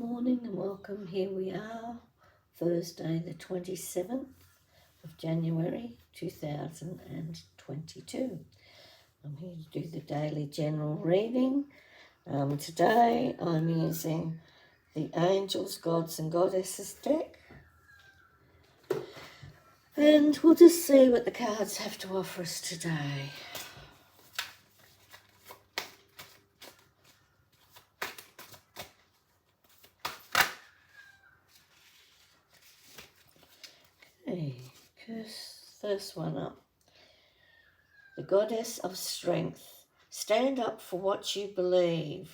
morning and welcome. Here we are, Thursday the 27th of January 2022. I'm here to do the daily general reading. Today I'm using the Angels, Gods and Goddesses deck. And we'll just see what the cards have to offer us today. Okay, first one up. The Goddess of Strength. Stand up for what you believe.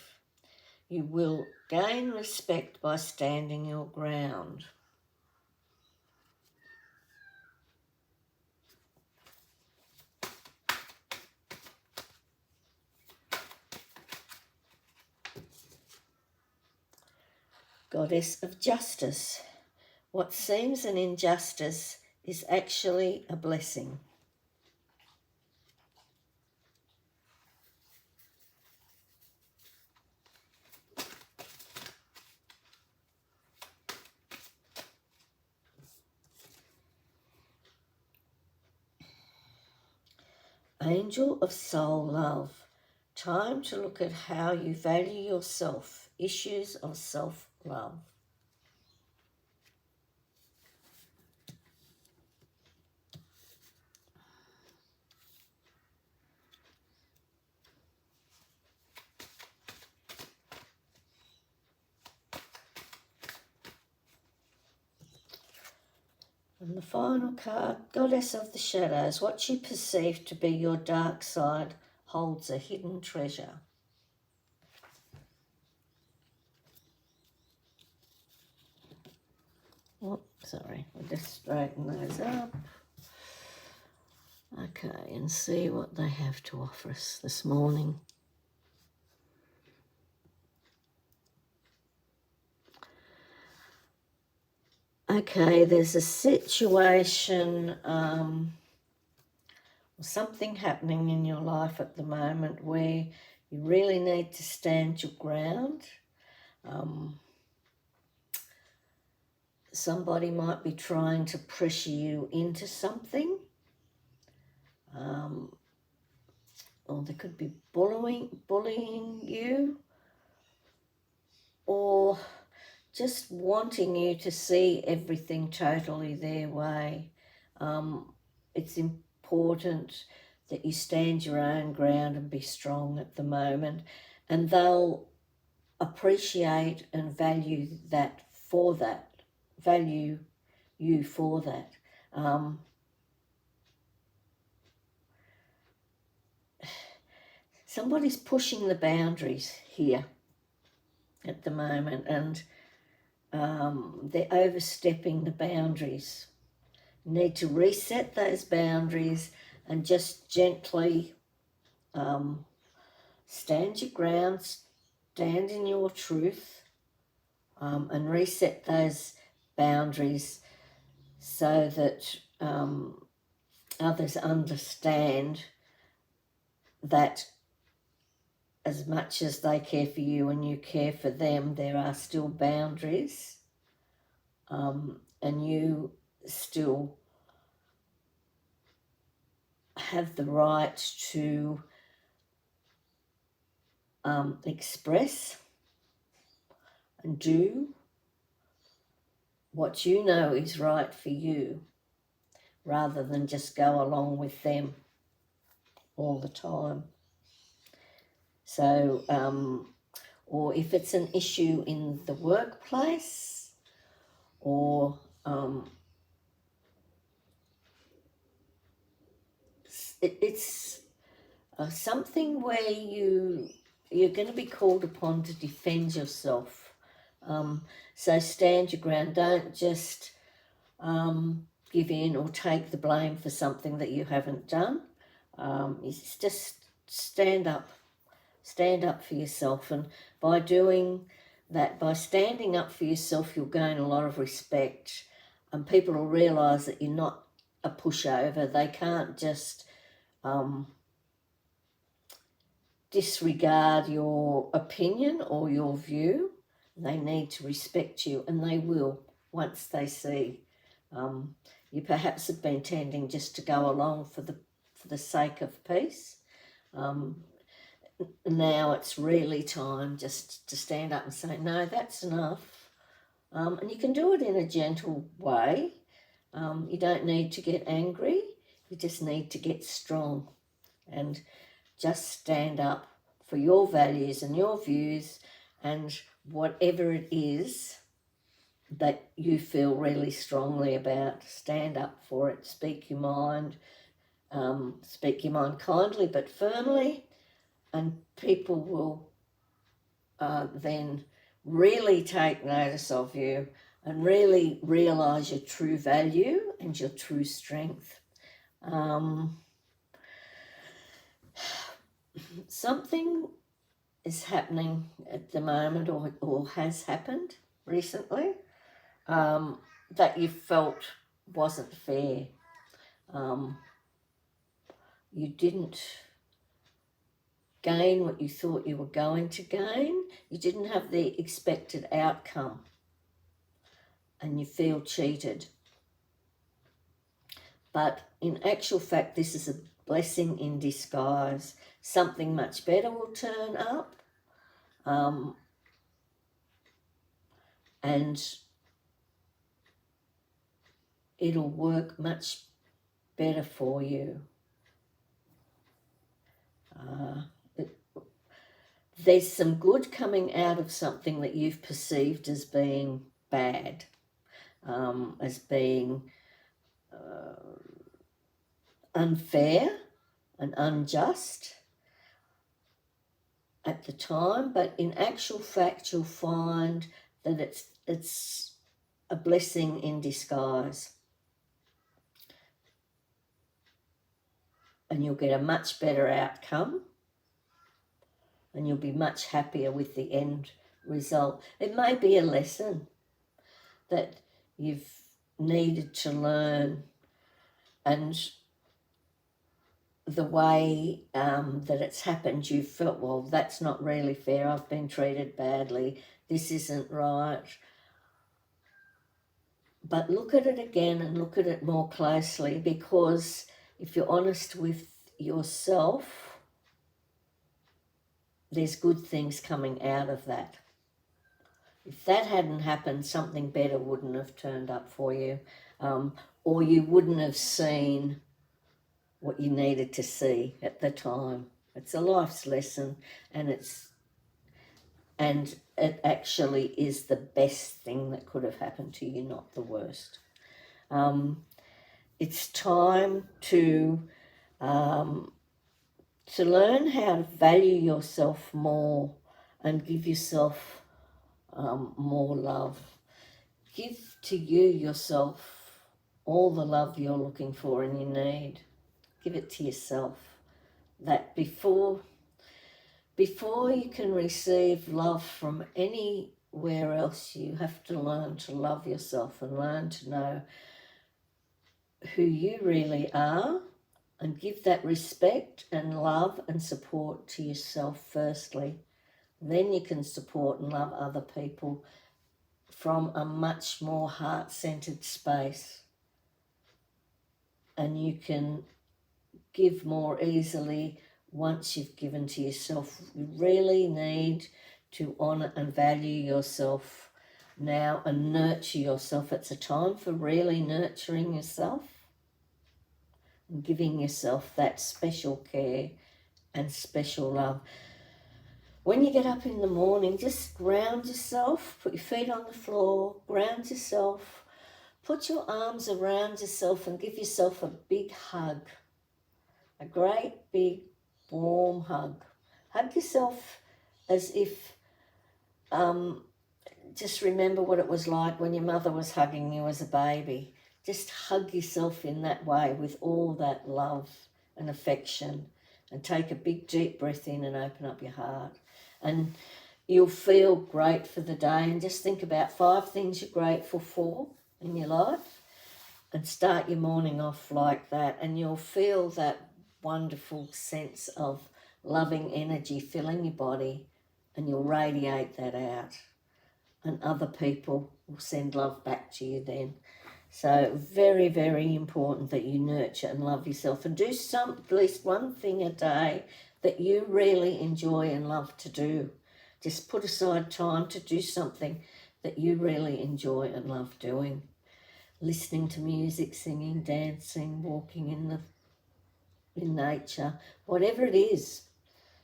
You will gain respect by standing your ground. Goddess of Justice. What seems an injustice is actually a blessing. Angel of Soul Love. Time to look at how you value yourself. Issues of self-love. And the final card, Goddess of the Shadows. What you perceive to be your dark side holds a hidden treasure. Oh, sorry, we'll just straighten those up. Okay, and see what they have to offer us this morning. Okay, there's a situation, something happening in your life at the moment where you really need to stand your ground. Somebody might be trying to pressure you into something. Or they could be bullying you, or just wanting you to see everything totally their way. It's important that you stand your own ground and be strong at the moment, and they'll appreciate and value you for that. Somebody's pushing the boundaries here at the moment, and they're overstepping the boundaries. You need to reset those boundaries and just gently stand your ground, stand in your truth, and reset those boundaries so that others understand that as much as they care for you and you care for them, there are still boundaries, and you still have the right to express and do what you know is right for you, rather than just go along with them all the time. So, or if it's an issue in the workplace, or it's something where you're going to be called upon to defend yourself. So stand your ground. Don't just give in or take the blame for something that you haven't done. It's just stand up for yourself, and by doing that, by standing up for yourself, you'll gain a lot of respect, and people will realise that you're not a pushover. They can't just disregard your opinion or your view. They need to respect you, and they will once they see you perhaps have been tending just to go along for the sake of peace. Now it's really time just to stand up and say, no, that's enough. And you can do it in a gentle way. You don't need to get angry. You just need to get strong and just stand up for your values and your views and whatever it is that you feel really strongly about. Stand up for it. Speak your mind. Speak your mind kindly but firmly, and people will then really take notice of you and really realise your true value and your true strength. Something is happening at the moment or has happened recently that you felt wasn't fair. You didn't gain what you thought you were going to gain. You didn't have the expected outcome and you feel cheated. But in actual fact, this is a blessing in disguise. Something much better will turn up. And it'll work much better for you. There's some good coming out of something that you've perceived as being bad, as being unfair and unjust at the time, but in actual fact you'll find that it's a blessing in disguise, and you'll get a much better outcome and you'll be much happier with the end result. It may be a lesson that you've needed to learn, and the way that it's happened, you felt, well, that's not really fair. I've been treated badly. This isn't right. But look at it again and look at it more closely, because if you're honest with yourself, there's good things coming out of that. If that hadn't happened, something better wouldn't have turned up for you, or you wouldn't have seen what you needed to see at the time. It's a life's lesson, and it actually is the best thing that could have happened to you, not the worst. It's time to learn how to value yourself more and give yourself more love. Give to yourself all the love you're looking for and you need. Give it to yourself. That before you can receive love from anywhere else, you have to learn to love yourself and learn to know who you really are, and give that respect and love and support to yourself firstly. Then you can support and love other people from a much more heart-centered space. And you can give more easily once you've given to yourself. You really need to honour and value yourself now and nurture yourself. It's a time for really nurturing yourself and giving yourself that special care and special love. When you get up in the morning, just ground yourself, put your feet on the floor, ground yourself, put your arms around yourself and give yourself a big hug, a great big warm hug. Hug yourself as if, just remember what it was like when your mother was hugging you as a baby. Just hug yourself in that way with all that love and affection, and take a big deep breath in and open up your heart. And you'll feel great for the day, and just think about 5 things you're grateful for in your life and start your morning off like that, and you'll feel that wonderful sense of loving energy filling your body, and you'll radiate that out. and other people will send love back to you then. So very, very important that you nurture and love yourself, and do at least one thing a day that you really enjoy and love to do. Just put aside time to do something that you really enjoy and love doing. Listening to music, singing, dancing, walking in nature, whatever it is.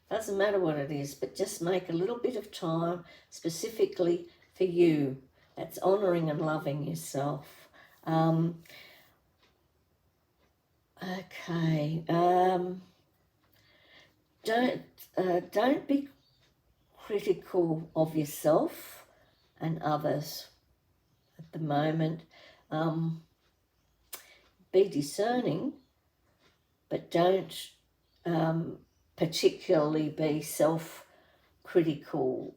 Doesn't matter what it is, but just make a little bit of time specifically for you. That's honouring and loving yourself. Okay. Don't be critical of yourself and others at the moment. Be discerning, but don't particularly be self-critical.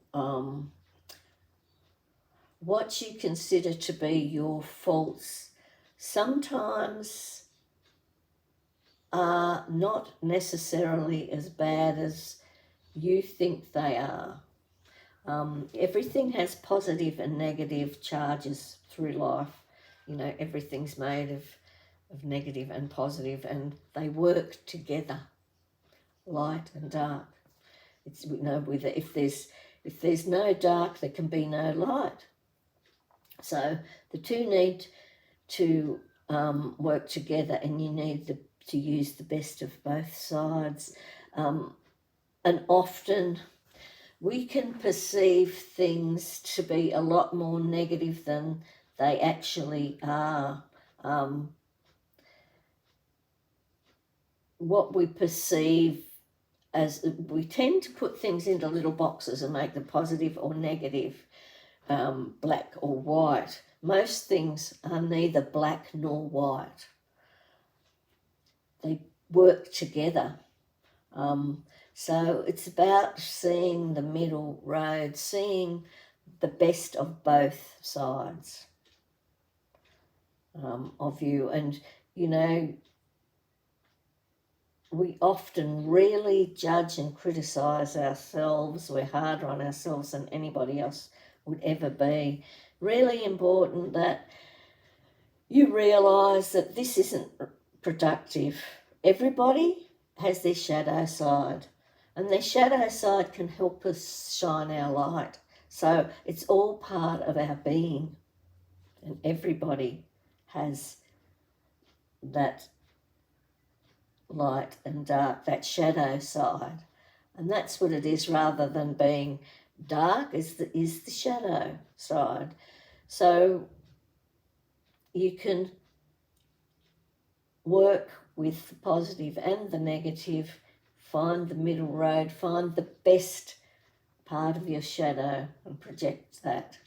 What you consider to be your faults sometimes are not necessarily as bad as you think they are. Everything has positive and negative charges through life. You know, everything's made of negative and positive, and they work together, light and dark. It's, you know, if there's no dark, there can be no light. So the two need to work together, and you need to use the best of both sides. And often we can perceive things to be a lot more negative than they actually are. What we perceive as, we tend to put things into little boxes and make them positive or negative, black or white. Most things are neither black nor white. They work together. So it's about seeing the middle road, seeing the best of both sides of you. And, you know, we often really judge and criticise ourselves. We're harder on ourselves than anybody else would ever be. Really important that you realise that this isn't productive. Everybody has their shadow side, and their shadow side can help us shine our light. So it's all part of our being, and everybody has that light and dark, that shadow side. And that's what it is, rather than being dark is the shadow side. So you can work with the positive and the negative, find the middle road, find the best part of your shadow and project that.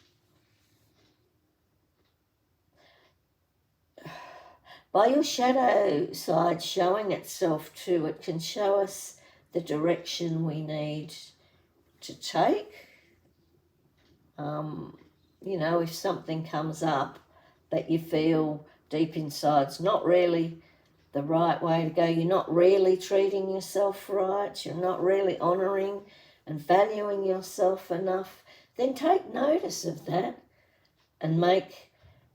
By your shadow side showing itself too, it can show us the direction we need to take. You know, if something comes up that you feel deep inside's not really the right way to go, you're not really treating yourself right, you're not really honouring and valuing yourself enough, then take notice of that and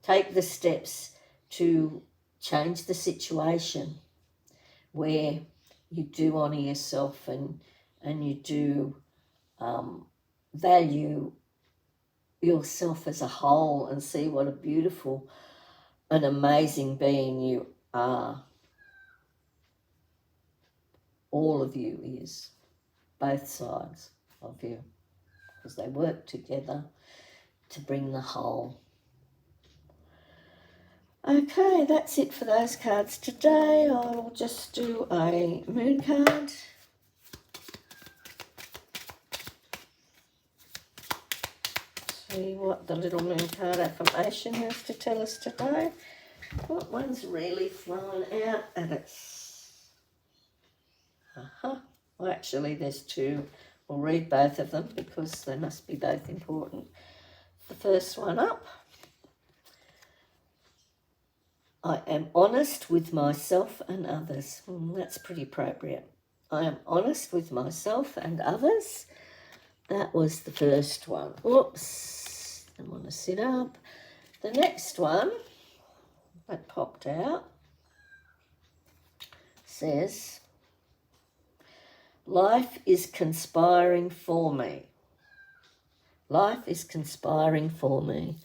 take the steps to change the situation where you do honour yourself and you do value yourself as a whole and see what a beautiful and amazing being you are. All of you is, both sides of you, because they work together to bring the whole. Okay, that's it for those cards today. I will just do a moon card. See what the little moon card affirmation has to tell us today. What one's really flowing out at its... Well, actually, there's two. We'll read both of them because they must be both important. The first one up. I am honest with myself and others. That's pretty appropriate. I am honest with myself and others. That was the first one. Oops. to sit up. The next one that popped out says, life is conspiring for me. Life is conspiring for me.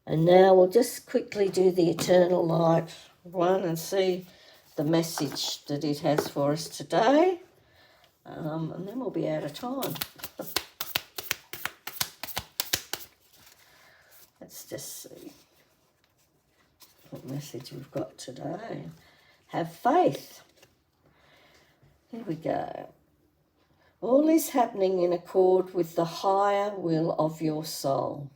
And now we'll just quickly do the Eternal Light one and see the message that it has for us today. And then we'll be out of time. Let's just see what message we've got today. Have faith. Here we go. All is happening in accord with the higher will of your soul.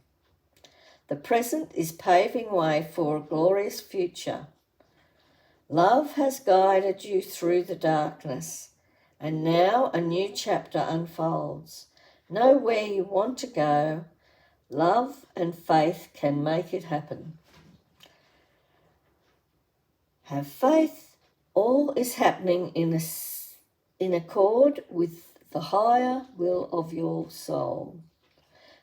The present is paving way for a glorious future. Love has guided you through the darkness, and now a new chapter unfolds. Know where you want to go. Love and faith can make it happen. Have faith. All is happening in accord with the higher will of your soul.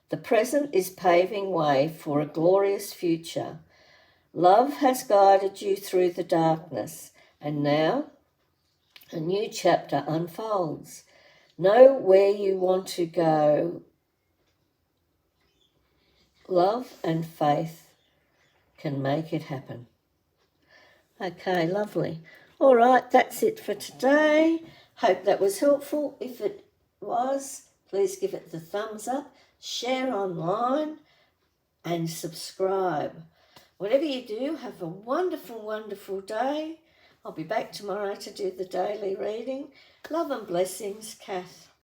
The present is paving way for a glorious future. Love has guided you through the darkness, and now a new chapter unfolds. Know where you want to go. Love and faith can make it happen. Okay, lovely. All right, that's it for today. Hope that was helpful. If it was, please give it the thumbs up, share online, and subscribe. Whatever you do, have a wonderful, wonderful day. I'll be back tomorrow to do the daily reading. Love and blessings, Kath.